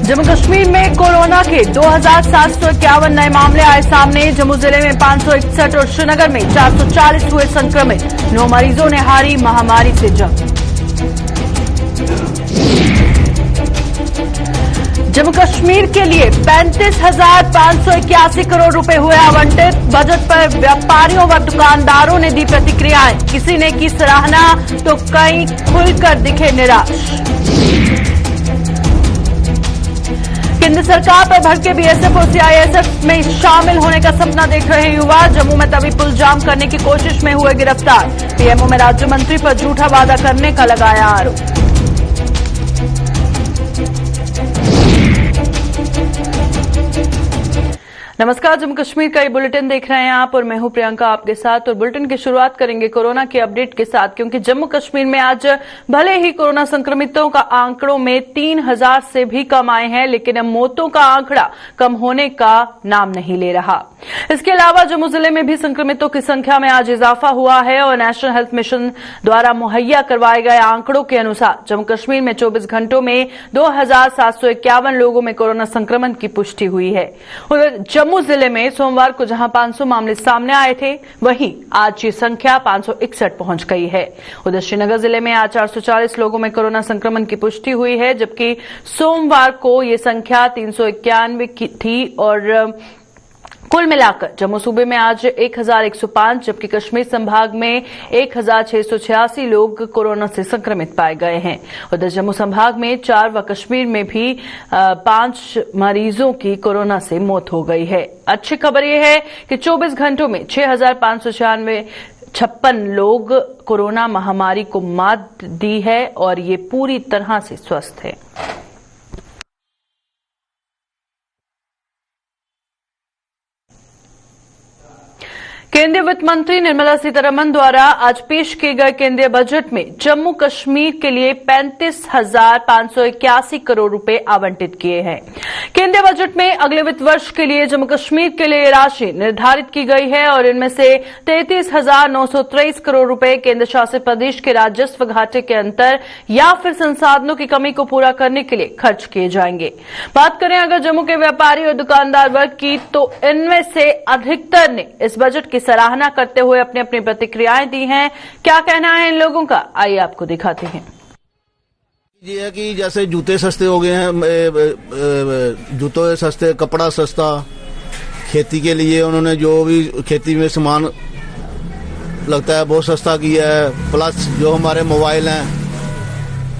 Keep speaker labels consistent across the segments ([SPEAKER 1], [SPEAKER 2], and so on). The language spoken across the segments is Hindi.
[SPEAKER 1] जम्मू कश्मीर में कोरोना के 2751 नए मामले आए सामने। जम्मू जिले में 561 और श्रीनगर में 440 हुए संक्रमित। 9 मरीजों ने हारी महामारी से जंग। जम्मू कश्मीर के लिए 35,581 करोड़ रुपए हुए आवंटित। बजट पर व्यापारियों व दुकानदारों ने दी प्रतिक्रियाएं। किसी ने की सराहना तो कई खुलकर दिखे निराश। केंद्र सरकार पर भड़के बीएसएफ और सीआईएसएफ में शामिल होने का सपना देख रहे युवा। जम्मू में तभी पुल जाम करने की कोशिश में हुए गिरफ्तार। पीएमओ में राज्य मंत्री पर झूठा वादा करने का लगाया आरोप। नमस्कार, जम्मू कश्मीर का ये बुलेटिन देख रहे हैं आप और मैं हूं प्रियंका आपके साथ। और बुलेटिन की शुरुआत करेंगे कोरोना के अपडेट के साथ, क्योंकि जम्मू कश्मीर में आज भले ही कोरोना संक्रमितों का आंकड़ों में 3000 से भी कम आए हैं, लेकिन अब मौतों का आंकड़ा कम होने का नाम नहीं ले रहा। इसके अलावा जम्मू जिले में भी संक्रमितों की संख्या में आज इजाफा हुआ है और नेशनल हेल्थ मिशन द्वारा मुहैया करवाए गए आंकड़ों के अनुसार जम्मू कश्मीर में 24 घंटों में 2751 लोगों में कोरोना संक्रमण की पुष्टि हुई है। उधर जम्मू जिले में सोमवार को जहां 500 मामले सामने आए थे, वहीं आज ये संख्या 561 पहुंच गई है। उधर श्रीनगर जिले में आज 440 लोगों में कोरोना संक्रमण की पुष्टि हुई है, जबकि सोमवार को ये संख्या 391 की थी। और कुल मिलाकर जम्मू सूबे में आज 1105, जबकि कश्मीर संभाग में 1686 लोग कोरोना से संक्रमित पाए गए हैं। उधर जम्मू संभाग में 4 व कश्मीर में भी 5 मरीजों की कोरोना से मौत हो गई है। अच्छी खबर यह है कि 24 घंटों में 6556 लोग कोरोना महामारी को मात दी है और ये पूरी तरह से स्वस्थ है। केंद्रीय वित्त मंत्री निर्मला सीतारमण द्वारा आज पेश किए गए केंद्रीय बजट में जम्मू कश्मीर के लिए 35,581 करोड़ रुपए आवंटित किए हैं। केंद्रीय बजट में अगले वित्त वर्ष के लिए जम्मू कश्मीर के लिए राशि निर्धारित की गई है और इनमें से 33,923 करोड़ रुपए केंद्र शासित प्रदेश के राजस्व घाटे के अंतर या फिर संसाधनों की कमी को पूरा करने के लिए खर्च किए जाएंगे। बात करें अगर जम्मू के व्यापारी और दुकानदार वर्ग की, तो इनमें से अधिकतर ने इस बजट की सराहना करते हुए अपनी अपनी प्रतिक्रियाएं दी हैं। क्या कहना है इन लोगों का, आइए आपको दिखाते हैं।
[SPEAKER 2] ये है कि जैसे जूते सस्ते हो गए हैं, जूते सस्ते, कपड़ा सस्ता, खेती के लिए उन्होंने जो भी खेती में सामान लगता है बहुत सस्ता किया है। प्लस जो हमारे मोबाइल हैं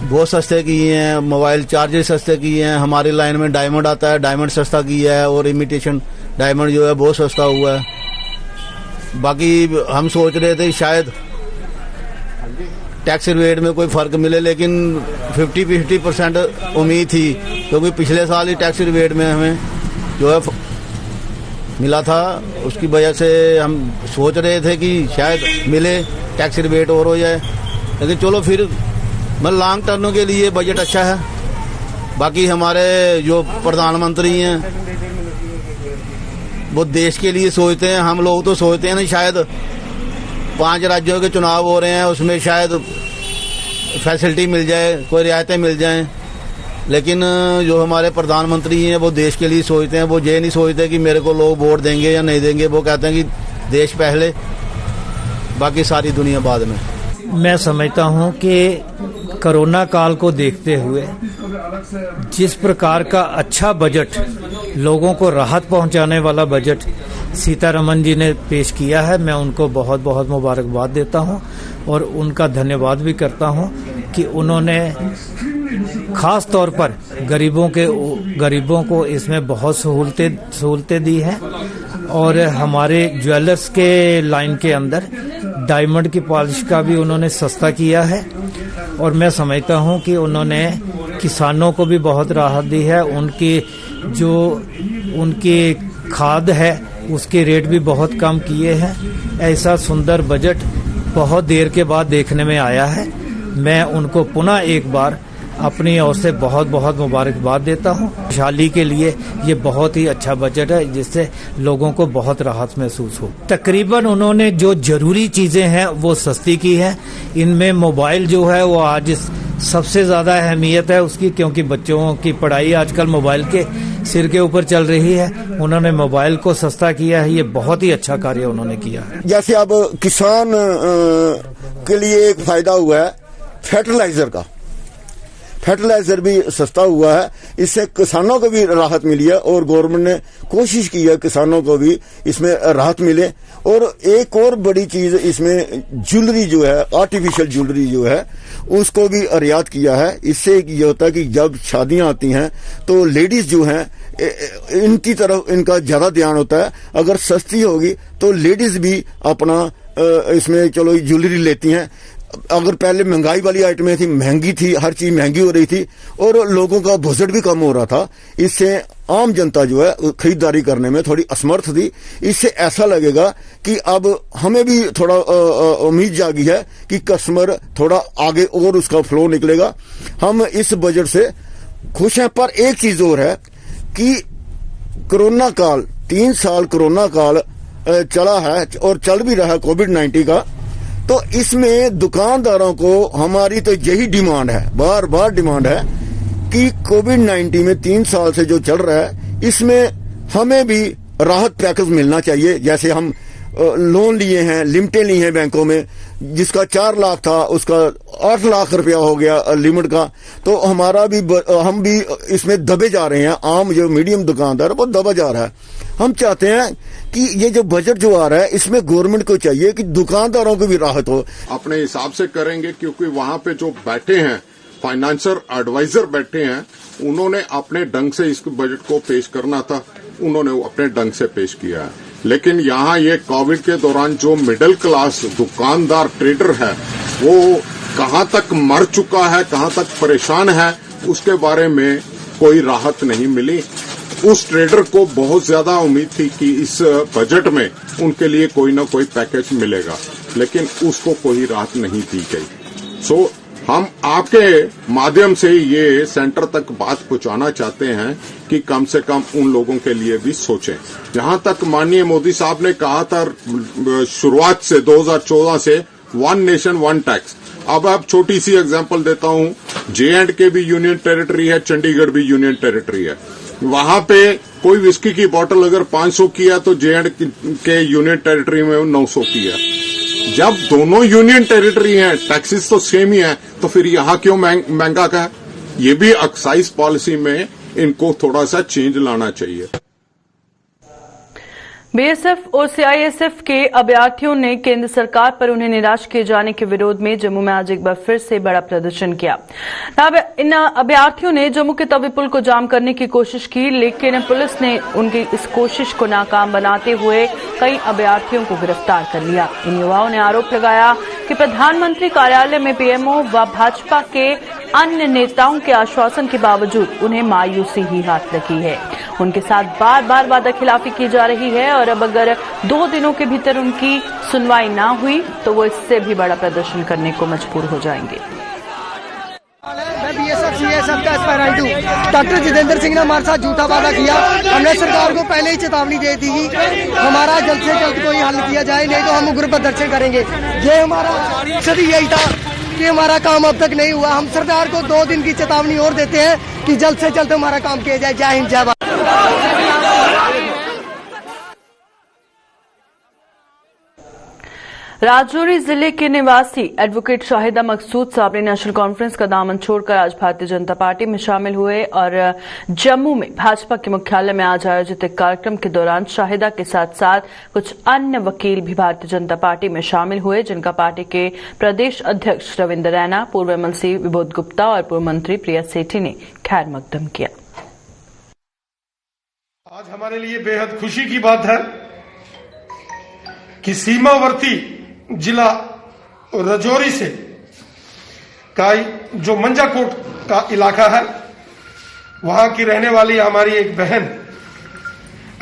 [SPEAKER 2] बहुत सस्ते किए हैं, मोबाइल चार्जर सस्ते किए हैं। हमारी लाइन में डायमंड आता है, डायमंड सस्ता किया है और इमिटेशन डायमंड जो है बहुत सस्ता हुआ है। बाकी हम सोच रहे थे शायद टैक्स रेट में कोई फर्क मिले, लेकिन 50% उम्मीद थी, क्योंकि पिछले साल ही टैक्स रेट में हमें जो है मिला था। उसकी वजह से हम सोच रहे थे कि शायद मिले, टैक्स रेट और हो जाए। लेकिन चलो फिर लॉन्ग टर्म के लिए बजट अच्छा है। बाकी हमारे जो प्रधानमंत्री हैं वो देश के लिए सोचते हैं। हम लोग तो सोचते हैं ना, शायद 5 राज्यों के चुनाव हो रहे हैं, उसमें शायद फैसिलिटी मिल जाए, कोई रियायतें मिल जाएं। लेकिन जो हमारे प्रधानमंत्री हैं वो देश के लिए सोचते हैं। वो ये नहीं सोचते कि मेरे को लोग वोट देंगे या नहीं देंगे। वो कहते हैं कि देश पहले, बाकी सारी दुनिया बाद में।
[SPEAKER 3] मैं समझता हूं कि कोरोना काल को देखते हुए जिस प्रकार का अच्छा बजट, लोगों को राहत पहुंचाने वाला बजट सीतारमण जी ने पेश किया है, मैं उनको बहुत बहुत मुबारकबाद देता हूं और उनका धन्यवाद भी करता हूं कि उन्होंने खास तौर पर गरीबों को इसमें बहुत सहूलतें दी हैं। और हमारे ज्वेलर्स के लाइन के अंदर डायमंड की पॉलिश का भी उन्होंने सस्ता किया है। और मैं समझता हूं कि उन्होंने किसानों को भी बहुत राहत दी है। उनकी खाद है उसके रेट भी बहुत कम किए हैं। ऐसा सुंदर बजट बहुत देर के बाद देखने में आया है। मैं उनको पुनः एक बार अपनी ओर से बहुत बहुत मुबारकबाद देता हूँ। खुशहाली के लिए ये बहुत ही अच्छा बजट है जिससे लोगों को बहुत राहत महसूस हो। तकरीबन उन्होंने जो जरूरी चीजें हैं वो सस्ती की है। इनमें मोबाइल जो है वो आज सबसे ज्यादा अहमियत है उसकी, क्योंकि बच्चों की पढ़ाई आजकल मोबाइल के सिर के ऊपर चल रही है। उन्होंने मोबाइल को सस्ता किया है, ये बहुत ही अच्छा कार्य उन्होंने किया है।
[SPEAKER 4] जैसे अब किसान के लिए एक फायदा हुआ है फर्टिलाइजर का, फर्टिलाइजर भी सस्ता हुआ है, इससे किसानों को भी राहत मिली है और गवर्नमेंट ने कोशिश की है किसानों को भी इसमें राहत मिले। और एक और बड़ी चीज इसमें ज्वेलरी जो है, आर्टिफिशियल ज्वेलरी जो है उसको भी रियायत किया है। इससे ये होता है कि जब शादियां आती हैं तो लेडीज जो हैं इनकी तरफ इनका ज्यादा ध्यान होता है। अगर सस्ती होगी तो लेडीज भी अपना इसमें चलो ज्वेलरी लेती हैं। अगर पहले महंगाई वाली आइटमें थी, महंगी थी, हर चीज महंगी हो रही थी और लोगों का बजट भी कम हो रहा था। इससे आम जनता जो है खरीदारी करने में थोड़ी असमर्थ थी। इससे ऐसा लगेगा कि अब हमें भी थोड़ा उम्मीद जागी है कि कस्टमर थोड़ा आगे और उसका फ्लो निकलेगा। हम इस बजट से खुश हैं। पर एक चीज और है कि कोरोना काल, 3 साल कोरोना काल चला है और चल भी रहा है कोविड-19 का, तो इसमें दुकानदारों को हमारी तो यही डिमांड है, बार बार डिमांड है कि कोविड-19 में 3 साल से जो चल रहा है इसमें हमें भी राहत पैकेज मिलना चाहिए। जैसे हम लोन लिए हैं, लिमिटें ली हैं बैंकों में, जिसका 4 लाख था उसका 8 लाख रुपया हो गया लिमिट का। तो हमारा भी हम भी इसमें दबे जा रहे हैं। आम जो मीडियम दुकानदार वो दबा जा रहा है। हम चाहते हैं कि ये जो बजट जो आ रहा है इसमें गवर्नमेंट को चाहिए कि दुकानदारों को भी राहत हो।
[SPEAKER 5] अपने हिसाब से करेंगे, क्योंकि वहां पे जो बैठे हैं फाइनेंशियल एडवाइजर बैठे हैं, उन्होंने अपने ढंग से इस बजट को पेश करना था, उन्होंने अपने ढंग से पेश किया है। लेकिन यहाँ ये कोविड के दौरान जो मिडिल क्लास दुकानदार ट्रेडर है वो कहाँ तक मर चुका है, कहाँ तक परेशान है, उसके बारे में कोई राहत नहीं मिली। उस ट्रेडर को बहुत ज्यादा उम्मीद थी कि इस बजट में उनके लिए कोई ना कोई पैकेज मिलेगा, लेकिन उसको कोई राहत नहीं दी गई। सो हम आपके माध्यम से ये सेंटर तक बात पहुंचाना चाहते हैं कि कम से कम उन लोगों के लिए भी सोचें। जहां तक माननीय मोदी साहब ने कहा था शुरुआत से 2014 से 1 नेशन 1 टैक्स, अब छोटी सी एग्जांपल देता हूं। J&K भी यूनियन टेरिटरी है, चंडीगढ़ भी यूनियन टेरिटरी है। वहां पे कोई विस्की की बोतल अगर 500 की है तो J&K यूनियन टेरिटरी में 900 की है। जब दोनों यूनियन टेरिटरी हैं, टैक्सेस तो सेम ही है, तो फिर यहां क्यों महंगा का है? ये भी एक्साइज पॉलिसी में इनको थोड़ा सा चेंज लाना चाहिए।
[SPEAKER 1] बीएसएफ और सीआईएसएफ के अभ्यर्थियों ने केंद्र सरकार पर उन्हें निराश किए जाने के विरोध में जम्मू में आज एक बार फिर से बड़ा प्रदर्शन किया। इन अभ्यर्थियों ने जम्मू के तवी पुल को जाम करने की कोशिश की, लेकिन पुलिस ने उनकी इस कोशिश को नाकाम बनाते हुए कई अभ्यर्थियों को गिरफ्तार कर लिया। इन युवाओं ने आरोप लगाया कि प्रधानमंत्री कार्यालय में पीएमओ व भाजपा के अन्य नेताओं के आश्वासन के बावजूद उन्हें मायूसी ही हाथ लगी है। उनके साथ बार बार वादा खिलाफी की जा रही है और अब अगर 2 दिनों के भीतर उनकी सुनवाई ना हुई तो वो इससे भी बड़ा प्रदर्शन करने को मजबूर हो जाएंगे।
[SPEAKER 6] मैं बीएसएफ सीएसएफ का एस्पायरेंट हूँ। डॉक्टर जितेंद्र सिंह ने हमारे साथ झूठा वादा किया। हमने सरकार को पहले ही चेतावनी दे दी कि हमारा जल्द से जल्द कोई हल किया जाए, नहीं तो हम उग्र प्रदर्शन करेंगे। ये हमारा मकसद यही था कि हमारा काम अब तक नहीं हुआ। हम सरकार को 2 दिन की चेतावनी और देते हैं कि जल्द से जल्द हमारा काम किया जाए। जय हिंद, जय भारत।
[SPEAKER 1] राजौरी जिले के निवासी एडवोकेट शाहिदा मकसूद साहब ने नेशनल कॉन्फ्रेंस का दामन छोड़कर आज भारतीय जनता पार्टी में शामिल हुए और जम्मू में भाजपा के मुख्यालय में आज आयोजित एक कार्यक्रम के दौरान शाहिदा के साथ साथ कुछ अन्य वकील भी भारतीय जनता पार्टी में शामिल हुए, जिनका पार्टी के प्रदेश अध्यक्ष रविंद्र रैना, पूर्व एमएलसी विबोध गुप्ता और पूर्व मंत्री प्रिया सेठी ने खैर मकदम किया।
[SPEAKER 7] आज हमारे लिए बेहद खुशी की बात है कि सीमावर्ती जिला राजौरी से का जो मंजाकोट का इलाका है, वहां की रहने वाली हमारी एक बहन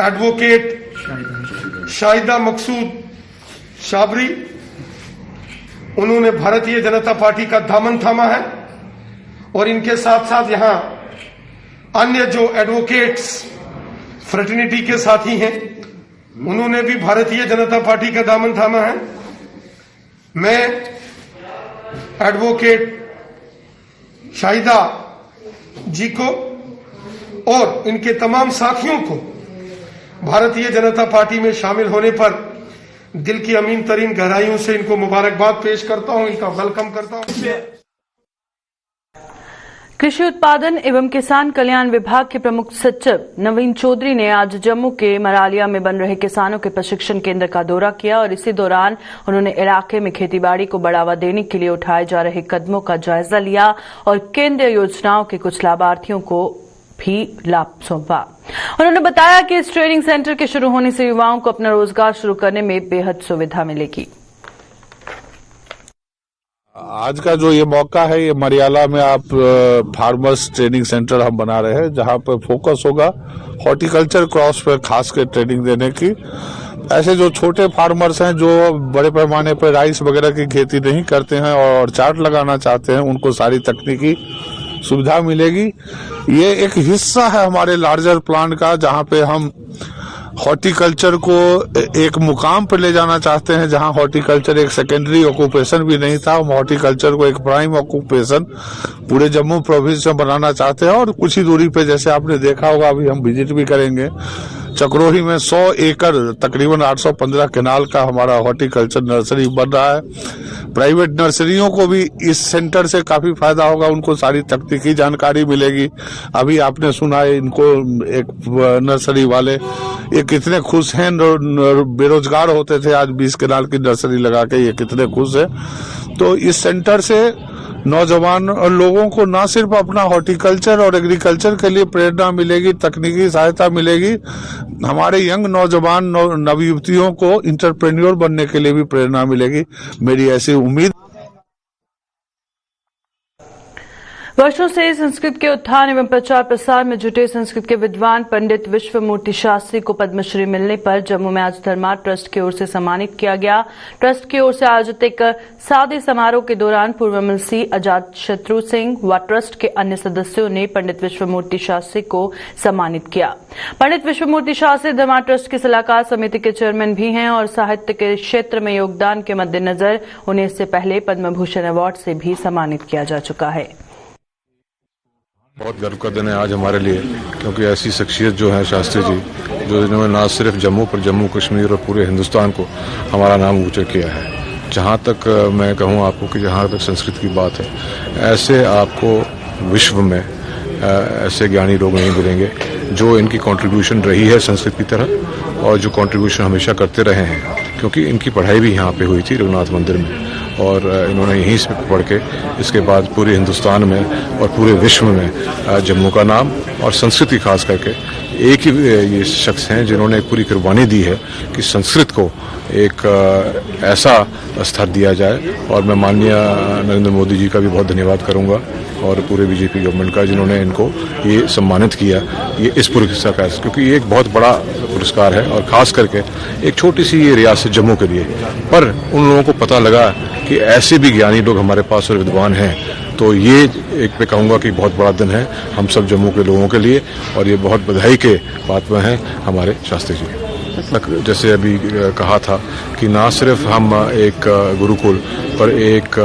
[SPEAKER 7] एडवोकेट शाहिदा मकसूद शाबरी, उन्होंने भारतीय जनता पार्टी का दामन थामा है और इनके साथ साथ यहाँ अन्य जो एडवोकेट्स फ्रेटर्निटी के साथी हैं, उन्होंने भी भारतीय जनता पार्टी का दामन थामा है। मैं एडवोकेट शाहिदा जी को और इनके तमाम साथियों को भारतीय जनता पार्टी में शामिल होने पर दिल की अमीन तरीन गहराइयों से इनको मुबारकबाद पेश करता हूं, इनका वेलकम करता हूं।
[SPEAKER 1] कृषि उत्पादन एवं किसान कल्याण विभाग के प्रमुख सचिव नवीन चौधरी ने आज जम्मू के मरालिया में बन रहे किसानों के प्रशिक्षण केंद्र का दौरा किया और इसी दौरान उन्होंने इलाके में खेतीबाड़ी को बढ़ावा देने के लिए उठाए जा रहे कदमों का जायजा लिया और केंद्रीय योजनाओं के कुछ लाभार्थियों को भी लाभ सौंपा। उन्होंने बताया कि इस ट्रेनिंग सेंटर के शुरू होने से युवाओं को अपना रोजगार शुरू करने में बेहद सुविधा मिलेगी।
[SPEAKER 8] आज का जो ये मौका है, ये मरियाला में आप फार्मर्स ट्रेनिंग सेंटर हम बना रहे हैं, जहां पर फोकस होगा हॉर्टिकल्चर क्रॉप्स पर खास कर ट्रेनिंग देने की। ऐसे जो छोटे फार्मर्स हैं जो बड़े पैमाने पर राइस वगैरह की खेती नहीं करते हैं और चार्ट लगाना चाहते हैं, उनको सारी तकनीकी सुविधा मिलेगी। ये एक हिस्सा है हमारे लार्जर प्लान का, जहां पे हम हॉर्टिकल्चर को एक मुकाम पर ले जाना चाहते हैं, जहां हॉर्टिकल्चर एक सेकेंडरी ऑक्यूपेशन भी नहीं था। हम हॉर्टिकल्चर को एक प्राइम ऑक्यूपेशन पूरे जम्मू प्रोविंस में बनाना चाहते हैं। और कुछ ही दूरी पे, जैसे आपने देखा होगा, अभी हम विजिट भी करेंगे, चक्रोही में 100 एकड़ तकरीबन 815 केनाल का हमारा हॉर्टिकल्चर नर्सरी बन रहा है। प्राइवेट नर्सरियों को भी इस सेंटर से काफी फायदा होगा, उनको सारी तकनीकी जानकारी मिलेगी। अभी आपने सुना है, इनको एक नर्सरी वाले ये कितने खुश हैं, बेरोजगार होते थे, आज 20 केनाल की नर्सरी लगा के ये कितने खुश है। तो इस सेंटर से नौजवान लोगों को न सिर्फ अपना हॉर्टिकल्चर और एग्रीकल्चर के लिए प्रेरणा मिलेगी, तकनीकी सहायता मिलेगी, हमारे यंग नौजवान नवयुवतियों को इंटरप्रेन्योर बनने के लिए भी प्रेरणा मिलेगी, मेरी ऐसी उम्मीद।
[SPEAKER 1] वर्षों से संस्कृत के उत्थान एवं प्रचार प्रसार में जुटे संस्कृत के विद्वान पंडित विश्वमूर्ति शास्त्री को पद्मश्री मिलने पर जम्मू में आज धर्मा ट्रस्ट की ओर से सम्मानित किया गया। ट्रस्ट की ओर से आयोजित एक सादे समारोह के दौरान पूर्व एमएलसी अजात शत्रु सिंह व ट्रस्ट के अन्य सदस्यों ने पंडित विश्वमूर्ति शास्त्री को सम्मानित किया। पंडित विश्वमूर्ति शास्त्री धर्मा ट्रस्ट की सलाहकार समिति के चेयरमैन भी हैं और साहित्य के क्षेत्र में योगदान के मद्देनजर उन्हें इससे पहले पद्म भूषण अवार्ड से भी सम्मानित किया जा चुका है।
[SPEAKER 9] बहुत गर्व का दिन है आज हमारे लिए, क्योंकि ऐसी शख्सियत जो है शास्त्री जी, जो इन्होंने न सिर्फ जम्मू पर जम्मू कश्मीर और पूरे हिंदुस्तान को हमारा नाम ऊंचा किया है। जहाँ तक मैं कहूँ आपको कि जहाँ तक संस्कृत की बात है, ऐसे आपको विश्व में ऐसे ज्ञानी लोग नहीं मिलेंगे जो इनकी कंट्रीब्यूशन रही है संस्कृत की तरह और जो कंट्रीब्यूशन हमेशा करते रहे हैं, क्योंकि इनकी पढ़ाई भी यहाँ पे हुई थी रघुनाथ मंदिर में और इन्होंने यहीं से पढ़ के इसके बाद पूरे हिंदुस्तान में और पूरे विश्व में जम्मू का नाम और संस्कृति खास करके एक ही ये शख्स हैं जिन्होंने एक पूरी कुर्बानी दी है कि संस्कृत को एक ऐसा स्तर दिया जाए। और मैं माननीय नरेंद्र मोदी जी का भी बहुत धन्यवाद करूंगा और पूरे बीजेपी गवर्नमेंट का, जिन्होंने इनको ये सम्मानित किया ये इस पुरस्कार, क्योंकि ये एक बहुत बड़ा पुरस्कार है और खास करके एक छोटी सी ये रियासत जम्मू के लिए। पर उन लोगों को पता लगा कि ऐसे भी ज्ञानी लोग हमारे पास और विद्वान हैं, तो ये एक मैं कहूँगा कि बहुत बड़ा दिन है हम सब जम्मू के लोगों के लिए और ये बहुत बधाई के बात में है हमारे शास्त्री जी। जैसे अभी कहा था कि ना सिर्फ हम एक गुरुकुल पर एक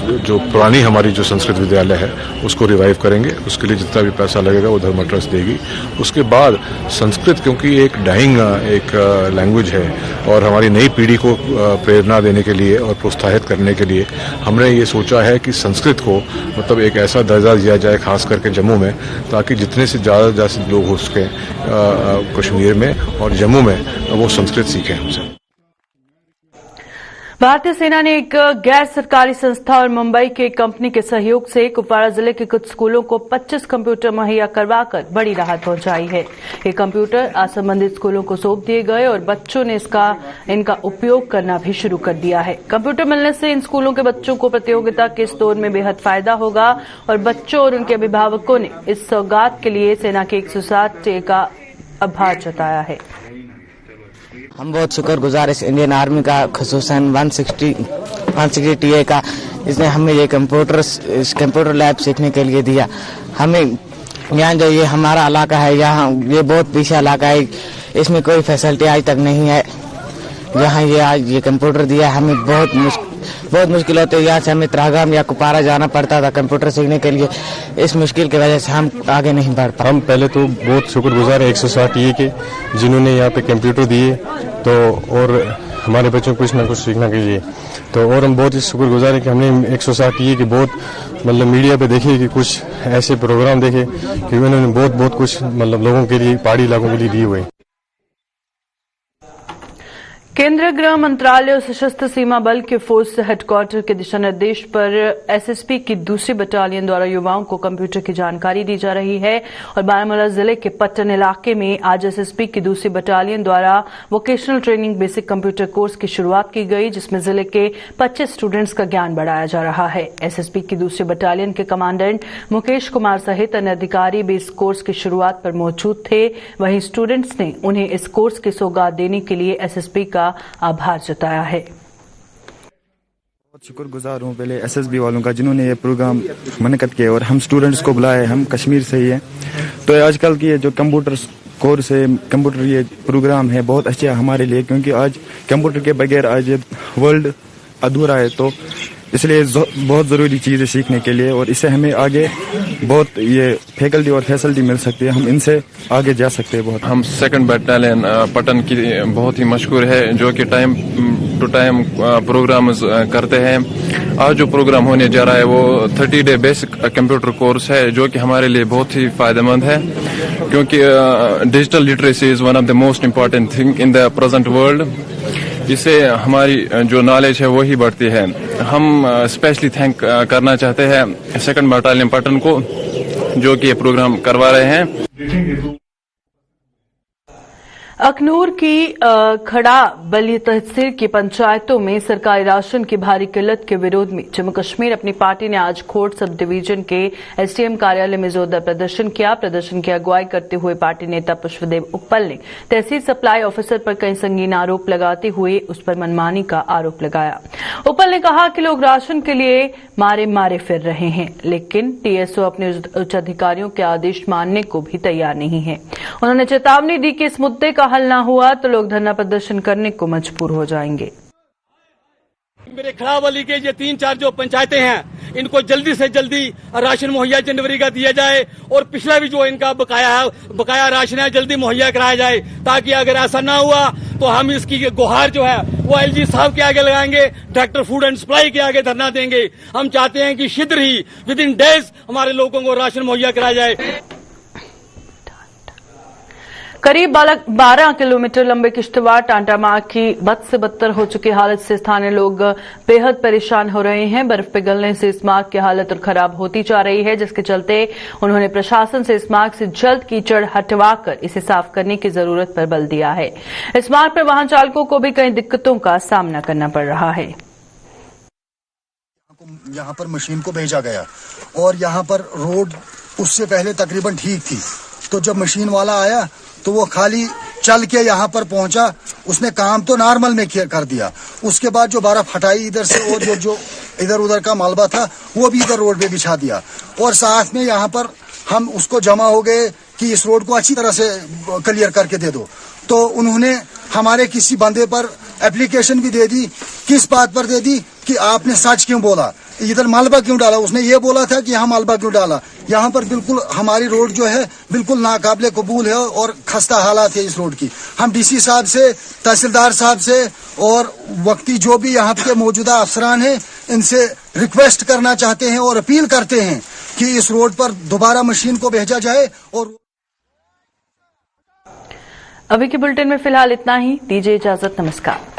[SPEAKER 9] जो पुरानी हमारी जो संस्कृत विद्यालय है उसको रिवाइव करेंगे, उसके लिए जितना भी पैसा लगेगा वो धर्मा ट्रस्ट देगी। उसके बाद संस्कृत, क्योंकि एक डाइंग एक लैंग्वेज है और हमारी नई पीढ़ी को प्रेरणा देने के लिए और प्रोत्साहित करने के लिए हमने ये सोचा है कि संस्कृत को मतलब एक ऐसा दर्जा दिया जाए खास करके जम्मू में, ताकि जितने से ज़्यादा लोग हो सके कश्मीर में और जम्मू में वो संस्कृत सीखें हमसे।
[SPEAKER 1] भारतीय सेना ने एक गैर सरकारी संस्था और मुंबई की एक कंपनी के सहयोग से कुपवाड़ा जिले के कुछ स्कूलों को 25 कंप्यूटर मुहैया करवाकर बड़ी राहत पहुंचाई है। ये कंप्यूटर असंबंधित स्कूलों को सौंप दिए गए और बच्चों ने इनका उपयोग करना भी शुरू कर दिया है। कंप्यूटर मिलने से इन स्कूलों के बच्चों को प्रतियोगिता के इस दौर में बेहद फायदा होगा और बच्चों और उनके अभिभावकों ने इस सौगात के लिए सेना के 107 का आभार जताया है।
[SPEAKER 10] हम बहुत शुक्रगुजार इस इंडियन आर्मी का, खुसूसन 160 TA का, इसने हमें ये कंप्यूटर लैब सीखने के लिए दिया। हमें यहाँ जो ये हमारा इलाका है, यहाँ ये बहुत पीछे इलाका है, इसमें कोई फैसिलिटी आज तक नहीं है। यहाँ ये आज ये कंप्यूटर दिया, हमें बहुत मुश्किल होती है। यहाँ से हमें त्रागाम या कुपारा जाना पड़ता था कंप्यूटर सीखने के लिए। इस मुश्किल की वजह से हम आगे नहीं बढ़ पाए।
[SPEAKER 11] हम पहले तो बहुत शुक्रगुजार है 160 के जिन्होंने यहाँ पे कंप्यूटर दिए तो और हमारे बच्चों को कुछ ना कुछ सीखना चाहिए। तो और हम बहुत ही शुक्रगुजार है कि हमने 160 के बहुत मतलब मीडिया पे देखे कि कुछ ऐसे प्रोग्राम देखे कि उन्होंने बहुत कुछ मतलब लोगों के लिए, पहाड़ी इलाकों के लिए दिए हुए।
[SPEAKER 1] केंद्रीय गृह मंत्रालय और सशस्त्र सीमा बल के फोर्स हेडक्वार्टर के दिशा निर्देश पर एसएसपी की दूसरी बटालियन द्वारा युवाओं को कंप्यूटर की जानकारी दी जा रही है और बारामूला जिले के पट्टन इलाके में आज एसएसपी की दूसरी बटालियन द्वारा vocational training basic computer course की शुरुआत की गई, जिसमें जिले के 25 स्टूडेंट्स का ज्ञान बढ़ाया जा रहा है। एसएसपी की दूसरी बटालियन के कमांडेंट मुकेश कुमार सहित अन्य अधिकारी भी इस कोर्स की शुरुआत पर मौजूद थे। वहीं स्टूडेंट्स ने उन्हें इस कोर्स की सौगात देने के लिए एसएसपी का आभार जताया है।
[SPEAKER 12] बहुत शुक्रगुजार हूँ पहले एसएसबी वालों का जिन्होंने ये प्रोग्राम मुनक़्क़द किया और हम स्टूडेंट्स को बुलाए। हम कश्मीर से ही हैं, तो आजकल की ये जो कंप्यूटर कोर्स है, कंप्यूटर ये प्रोग्राम है बहुत अच्छा हमारे लिए, क्योंकि आज कंप्यूटर के बगैर आज वर्ल्ड अधूरा है। तो इसलिए बहुत ज़रूरी चीज़ है सीखने के लिए और इससे हमें आगे बहुत ये फैकल्टी और फैसिलिटी मिल सकती है, हम इनसे आगे जा सकते हैं बहुत।
[SPEAKER 13] हम 2nd बटालियन पटन की बहुत ही मशहूर है जो कि टाइम टू टाइम प्रोग्राम करते हैं। आज जो प्रोग्राम होने जा रहा है वो 30 डे बेसिक कंप्यूटर कोर्स है जो कि हमारे लिए बहुत ही फायदेमंद है, क्योंकि digital literacy is one of the most important thing in the present world. इससे हमारी जो नॉलेज है वो ही बढ़ती है। हम स्पेशली थैंक करना चाहते हैं 2nd बटालियन पटन को जो कि ये प्रोग्राम करवा रहे हैं।
[SPEAKER 1] अखनूर की खड़ा बली तहसील की पंचायतों में सरकारी राशन की भारी किल्लत के विरोध में जम्मू कश्मीर अपनी पार्टी ने आज खोड़ सब डिवीजन के एसडीएम कार्यालय में जोरदार प्रदर्शन किया। प्रदर्शन की अगुवाई करते हुए पार्टी नेता पुष्पदेव उप्पल ने तहसील सप्लाई ऑफिसर पर कई संगीन आरोप लगाते हुए उस पर मनमानी का आरोप लगाया। उप्पल ने कहा कि लोग राशन के लिए मारे फिर रहे हैं, लेकिन टीएसओ अपने उच्च अधिकारियों के आदेश मानने को भी तैयार नहीं है। उन्होंने चेतावनी दी कि इस मुद्दे का हल न हुआ तो लोग धरना प्रदर्शन करने को मजबूर हो जाएंगे।
[SPEAKER 14] मेरे खड़ावली के ये 3-4 जो पंचायतें हैं इनको जल्दी से जल्दी राशन मुहैया जनवरी का दिया जाए और पिछला भी जो इनका बकाया राशन है जल्दी मुहैया कराया जाए, ताकि अगर ऐसा ना हुआ तो हम इसकी गुहार जो है वो एलजी साहब के आगे लगाएंगे, डायरेक्टर फूड एंड सप्लाई के आगे धरना देंगे। हम चाहते हैं कि शीघ्र ही विद इन डेज हमारे लोगों को राशन मुहैया कराया जाए।
[SPEAKER 1] करीब 12 किलोमीटर लंबे किश्तवाड़ टांटा मार्ग की बद से बदतर हो चुकी हालत से स्थानीय लोग बेहद परेशान हो रहे हैं। बर्फ पिघलने से इस मार्ग की हालत और खराब होती जा रही है, जिसके चलते उन्होंने प्रशासन से इस मार्ग से जल्द कीचड़ हटवाकर इसे साफ करने की जरूरत पर बल दिया है। इस मार्ग पर वाहन चालकों को भी कई दिक्कतों का सामना करना पड़ रहा है।
[SPEAKER 15] यहाँ पर मशीन को भेजा गया और यहाँ पर रोड उससे पहले तकरीबन ठीक थी, तो जब मशीन वाला आया तो वो खाली चल के यहाँ पर पहुंचा, उसने काम तो नॉर्मल में कर दिया। उसके बाद जो बर्फ हटाई इधर से और जो इधर उधर का मलबा था वो भी इधर रोड पे बिछा दिया और साथ में यहाँ पर हम उसको जमा हो गए कि इस रोड को अच्छी तरह से क्लियर करके दे दो। तो उन्होंने हमारे किसी बंदे पर एप्लीकेशन भी दे दी। किस बात पर दे दी कि आपने सच क्यों बोला, इधर मलबा क्यों डाला। उसने ये बोला था कि यहाँ मलबा क्यों डाला। यहाँ पर बिल्कुल हमारी रोड जो है बिल्कुल नाकाबिले कबूल है और खस्ता हालात है इस रोड की। हम डीसी साहब से, तहसीलदार साहब से और वक्ती जो भी यहाँ के मौजूदा अफसरान हैं इनसे रिक्वेस्ट करना चाहते हैं और अपील करते हैं कि इस रोड पर दोबारा मशीन को भेजा जाए। और
[SPEAKER 1] अभी के बुलेटिन में फिलहाल इतना ही, दीजिए इजाजत, नमस्कार।